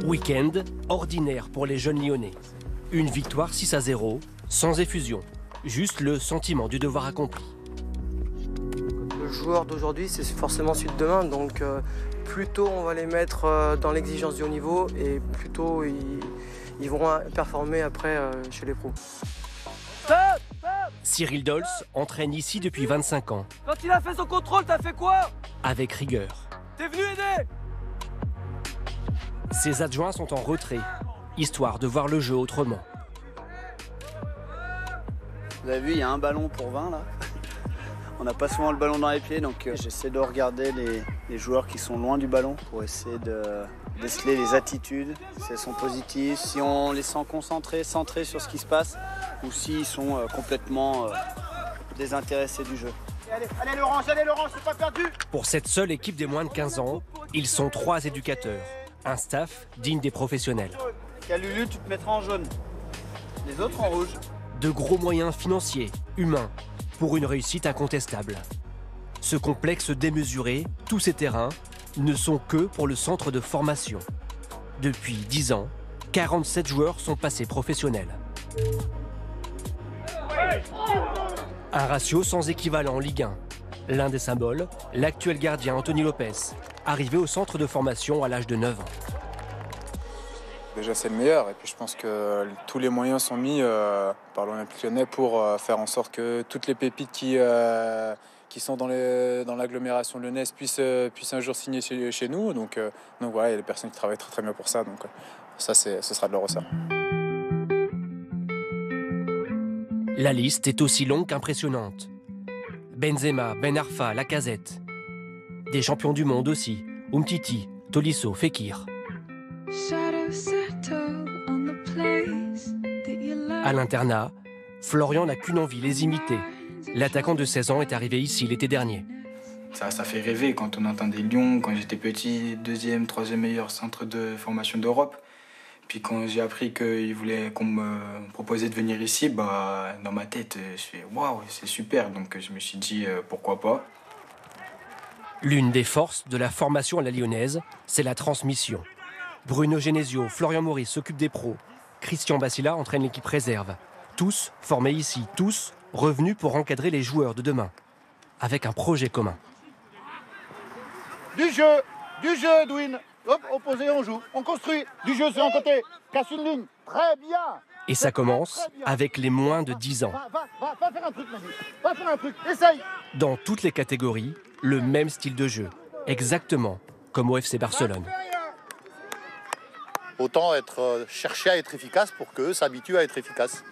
Week-end ordinaire pour les jeunes Lyonnais. Une victoire 6-0, sans effusion. Juste le sentiment du devoir accompli. Le joueur d'aujourd'hui, c'est forcément celui de demain. Donc plus tôt on va les mettre dans l'exigence du haut niveau et plus tôt ils vont performer après chez les pros. Cyril Dolce entraîne ici depuis 25 ans. Quand il a fait son contrôle, t'as fait quoi? Avec rigueur. T'es venu aider? Ses adjoints sont en retrait, histoire de voir le jeu autrement. Vous avez vu, il y a un ballon pour 20 là. On n'a pas souvent le ballon dans les pieds, donc j'essaie de regarder les joueurs qui sont loin du ballon pour essayer de déceler les attitudes, si elles sont positives, si on les sent concentrés, centrés sur ce qui se passe, ou s'ils sont complètement désintéressés du jeu. Allez Laurent, c'est pas perdu! Pour cette seule équipe des moins de 15 ans, ils sont 3 éducateurs. Un staff digne des professionnels. Calulu, tu te mettras en jaune. Les autres en rouge. De gros moyens financiers, humains, pour une réussite incontestable. Ce complexe démesuré, tous ces terrains, ne sont que pour le centre de formation. Depuis 10 ans, 47 joueurs sont passés professionnels. Un ratio sans équivalent en Ligue 1. L'un des symboles, l'actuel gardien Anthony Lopez, arrivé au centre de formation à l'âge de 9 ans. Déjà c'est le meilleur et puis je pense que tous les moyens sont mis par l'Olympique Lyonnais pour faire en sorte que toutes les pépites qui sont dans l'agglomération lyonnaise puissent un jour signer chez nous. Donc voilà, il y a des personnes qui travaillent très très bien pour ça, donc ça ce sera de leur ressort. La liste est aussi longue qu'impressionnante. Benzema, Ben Arfa, Lacazette. Des champions du monde aussi, Umtiti, Tolisso, Fekir. À l'internat, Florian n'a qu'une envie, les imiter. L'attaquant de 16 ans est arrivé ici l'été dernier. Ça fait rêver quand on entendait Lyon, quand j'étais petit, 2e, 3e meilleur centre de formation d'Europe. Puis quand j'ai appris qu'on me proposait de venir ici, dans ma tête, je fais waouh, c'est super. Donc je me suis dit pourquoi pas. L'une des forces de la formation à la lyonnaise, c'est la transmission. Bruno Genesio, Florian Maurice s'occupent des pros. Christian Bassila entraîne l'équipe réserve. Tous formés ici, tous revenus pour encadrer les joueurs de demain. Avec un projet commun. Du jeu, Edwin. Hop, opposé, on joue, on construit. Du jeu sur un côté, casse une ligne. Très bien. Et ça commence avec les moins de 10 ans. Va faire un truc, Mehdi. Va faire un truc, essaye. Dans toutes les catégories, le même style de jeu. Exactement comme au FC Barcelone. Autant chercher à être efficace pour qu'eux s'habituent à être efficaces.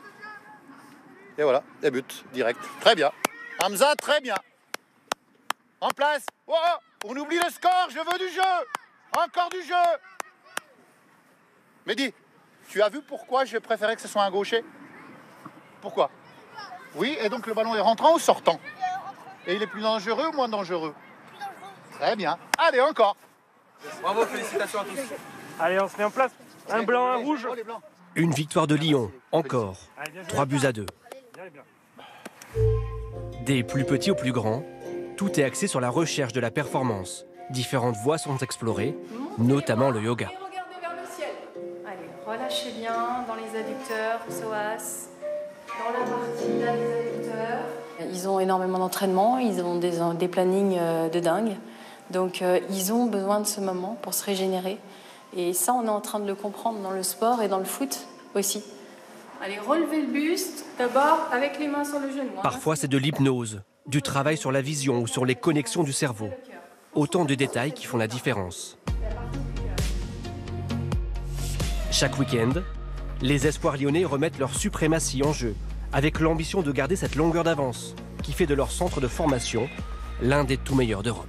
Et voilà, les buts, direct. Très bien. Hamza, très bien. En place. Oh, on oublie le score, je veux du jeu. Encore du jeu. Mehdi, tu as vu pourquoi j'ai préféré que ce soit un gaucher? Pourquoi? Oui, et donc le ballon est rentrant ou sortant? Et il est plus dangereux ou moins dangereux? Très bien. Allez, encore. Bravo, félicitations à tous. Allez, on se met en place. Un blanc, un rouge. Une victoire de Lyon, encore. 3-2. Des plus petits aux plus grands, tout est axé sur la recherche de la performance. Différentes voies sont explorées, notamment le yoga. Regardez vers le ciel. Allez, relâchez bien dans les adducteurs, psoas, dans la partie là des adducteurs. Ils ont énormément d'entraînement, ils ont des plannings de dingue. Donc ils ont besoin de ce moment pour se régénérer. Et ça, on est en train de le comprendre dans le sport et dans le foot aussi. Allez, relevez le buste, d'abord avec les mains sur le genou. Parfois, c'est de l'hypnose, du travail sur la vision ou sur les connexions du cerveau. Autant de détails qui font la différence. Chaque week-end, les espoirs lyonnais remettent leur suprématie en jeu, avec l'ambition de garder cette longueur d'avance qui fait de leur centre de formation l'un des tout meilleurs d'Europe.